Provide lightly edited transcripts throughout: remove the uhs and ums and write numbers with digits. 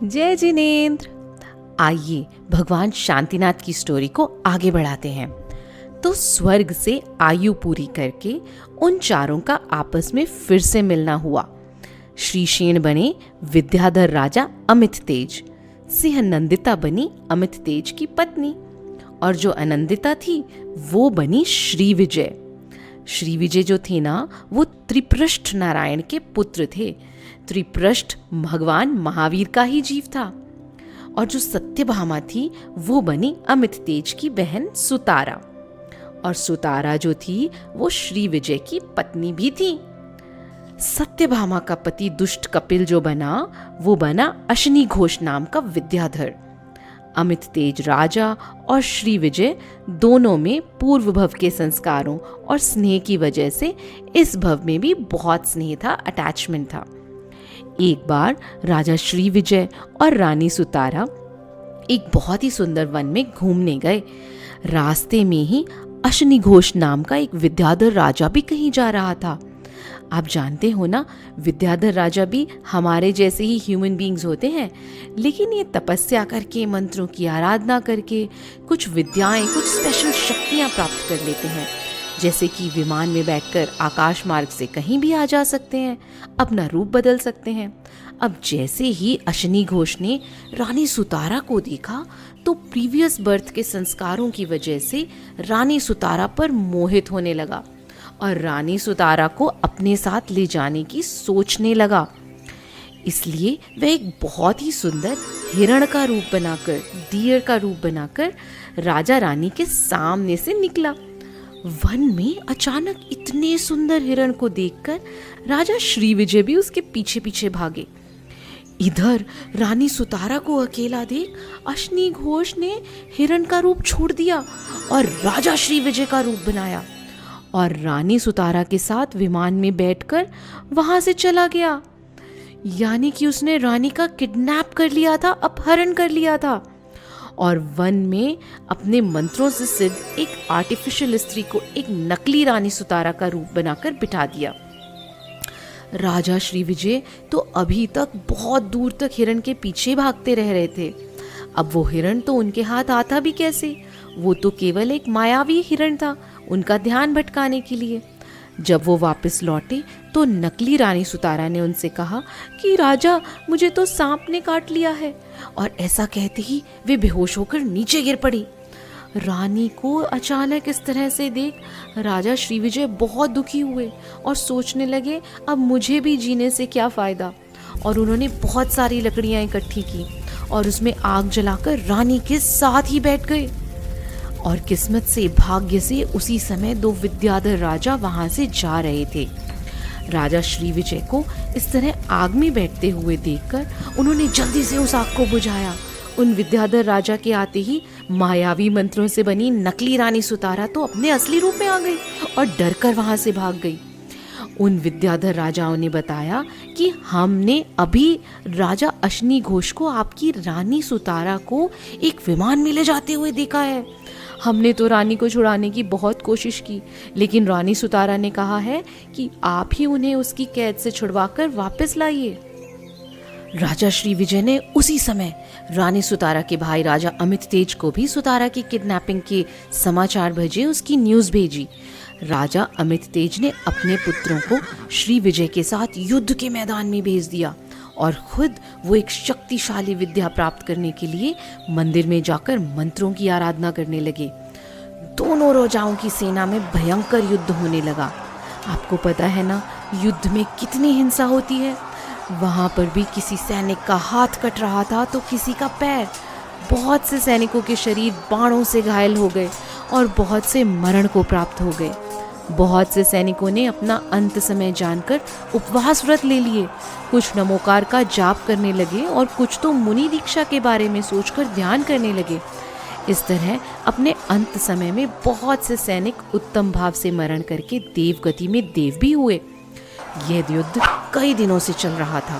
जय जिनेंद्र। आइए भगवान शांतिनाथ की स्टोरी को आगे बढ़ाते हैं। तो स्वर्ग से आयु पूरी करके उन चारों का आपस में फिर से मिलना हुआ। श्रीशेन बने विद्याधर राजा अमित तेज, सिंह नंदिता बनी अमित तेज की पत्नी, और जो अनंदिता थी वो बनी श्री विजय। श्री विजय जो थे ना, वो त्रिपृष्ठ नारायण के पुत्र थे। त्रिपृष्ठ भगवान महावीर का ही जीव था। और जो सत्यभामा थी वो बनी अमित तेज की बहन सुतारा, और सुतारा जो थी वो श्री विजय की पत्नी भी थी। सत्यभामा का पति दुष्ट कपिल जो बना वो बना अश्नि घोष नाम का विद्याधर। अमित तेज राजा और श्री विजय दोनों में पूर्व भव के संस्कारों और स्नेह की वजह से इस भव में भी बहुत स्नेह था, अटैचमेंट था। एक बार राजा श्री विजय और रानी सुतारा एक बहुत ही सुंदर वन में घूमने गए। रास्ते में ही अश्नि घोष नाम का एक विद्याधर राजा भी कहीं जा रहा था। आप जानते हो ना, विद्याधर राजा भी हमारे जैसे ही ह्यूमन बीइंग्स होते हैं, लेकिन ये तपस्या करके, मंत्रों की आराधना करके कुछ विद्याएं, कुछ स्पेशल शक्तियां प्राप्त कर लेते हैं। जैसे कि विमान में बैठकर आकाश मार्ग से कहीं भी आ जा सकते हैं, अपना रूप बदल सकते हैं। अब जैसे ही अश्नि घोष ने रानी सुतारा को देखा तो प्रीवियस बर्थ के संस्कारों की वजह से रानी सुतारा पर मोहित होने लगा और रानी सुतारा को अपने साथ ले जाने की सोचने लगा। इसलिए वह एक बहुत ही सुंदर हिरण का रूप बनाकर, डियर का रूप बनाकर राजा रानी के सामने से निकला। वन में अचानक इतने सुंदर हिरण को देखकर राजा श्री विजय भी उसके पीछे पीछे भागे। इधर रानी सुतारा को अकेला देख अश्नि घोष ने हिरण का रूप छोड़ दिया और राजा श्री विजय का रूप बनाया और रानी सुतारा के साथ विमान में बैठकर वहां से चला गया। यानी कि उसने रानी का किडनैप कर लिया था, अपहरण कर लिया था, और वन में अपने मंत्रों से सिद्ध एक आर्टिफिशियल स्त्री को एक नकली रानी सुतारा का रूप बनाकर बिठा दिया। राजा श्री विजय तो अभी तक बहुत दूर तक हिरण के पीछे भागते रह रहे थे। अब वो हिरण तो उनके हाथ आता भी कैसे? वो तो केवल एक मायावी हिरण था, उनका ध्यान भटकाने के लिए। जब वो वापस लौटे तो नकली रानी सुतारा ने उनसे कहा कि राजा, मुझे तो सांप ने काट लिया है, और ऐसा कहते ही वे बेहोश होकर नीचे गिर पड़ी। रानी को अचानक इस तरह से देख राजा श्री विजय बहुत दुखी हुए और सोचने लगे अब मुझे भी जीने से क्या फ़ायदा। और उन्होंने बहुत सारी लकड़ियाँ इकट्ठी की और उसमें आग जलाकर रानी के साथ ही बैठ गए। और किस्मत से, भाग्य से उसी समय दो विद्याधर राजा वहां से जा रहे थे। राजा श्री विजय को इस तरह आग में बैठते हुए देखकर उन्होंने जल्दी से उस आग को बुझाया। उन विद्याधर राजा के आते ही मायावी मंत्रों से बनी नकली रानी सुतारा तो अपने असली रूप में आ गई और डर कर वहां से भाग गई। उन विद्याधर राजाओं ने बताया कि हमने अभी राजा अश्नि घोष को आपकी रानी सुतारा को एक विमान में ले जाते हुए देखा है। हमने तो रानी को छुड़ाने की बहुत कोशिश की, लेकिन रानी सुतारा ने कहा है कि आप ही उन्हें उसकी कैद से छुड़वाकर वापस लाइए। राजा श्री विजय ने उसी समय रानी सुतारा के भाई राजा अमित तेज को भी सुतारा की किडनैपिंग के समाचार भेजे, उसकी न्यूज़ भेजी। राजा अमित तेज ने अपने पुत्रों को श्री विजय के साथ युद्ध के मैदान में भेज दिया और खुद वो एक शक्तिशाली विद्या प्राप्त करने के लिए मंदिर में जाकर मंत्रों की आराधना करने लगे। दोनों राजाओं की सेना में भयंकर युद्ध होने लगा। आपको पता है ना, युद्ध में कितनी हिंसा होती है। वहां पर भी किसी सैनिक का हाथ कट रहा था तो किसी का पैर। बहुत से सैनिकों के शरीर बाणों से घायल हो गए और बहुत से मरण को प्राप्त हो गए। बहुत से सैनिकों ने अपना अंत समय जानकर उपवास व्रत ले लिए। कुछ नमोकार का जाप करने लगे और कुछ तो मुनि दीक्षा के बारे में सोचकर ध्यान करने लगे। इस तरह अपने अंत समय में बहुत से सैनिक उत्तम भाव से मरण करके देवगति में देव भी हुए। यह युद्ध कई दिनों से चल रहा था।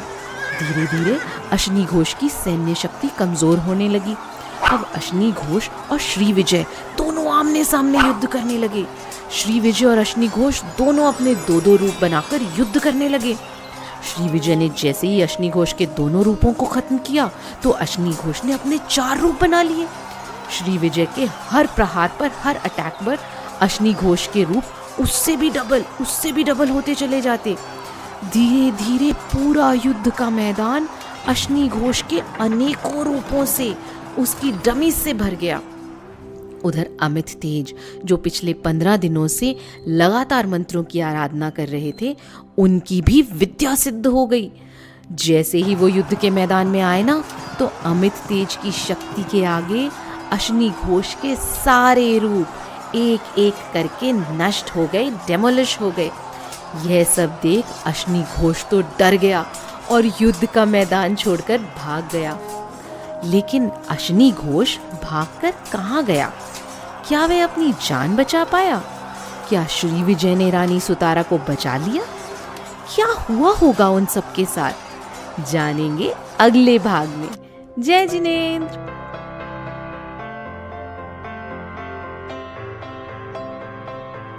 धीरे धीरे अश्नि घोष की सैन्य शक्ति कमजोर होने लगी। अब अश्नि घोष और श्री विजय दोनों आमने सामने युद्ध करने लगे। श्री विजय और अश्नि घोष दोनों अपने दो दो रूप बनाकर युद्ध करने लगे। श्री विजय ने जैसे ही अश्नि घोष के दोनों रूपों को खत्म किया तो अश्नि घोष ने अपने 4 रूप बना लिए। श्री विजय के हर प्रहार पर, हर अटैक पर अश्नि घोष के रूप उससे भी डबल होते चले जाते। धीरे धीरे पूरा युद्ध का मैदान अश्नि घोष के अनेकों रूपों से, उसकी डमी से भर गया। उधर अमित तेज, जो पिछले 15 दिनों से लगातार मंत्रों की आराधना कर रहे थे, उनकी भी विद्या सिद्ध हो गई। जैसे ही वो युद्ध के मैदान में आए ना, तो अमित तेज की शक्ति के आगे अश्नि घोष के सारे रूप एक एक करके नष्ट हो गए, डेमोलिश हो गए। यह सब देख अश्नि घोष तो डर गया और युद्ध का मैदान छोड़कर भाग गया। लेकिन अश्नि घोष भागकर कहाँ गया? क्या वह अपनी जान बचा पाया? क्या श्री विजय ने रानी सुतारा को बचा लिया? क्या हुआ होगा उन सबके साथ? जानेंगे अगले भाग में। जय जिनेंद्र।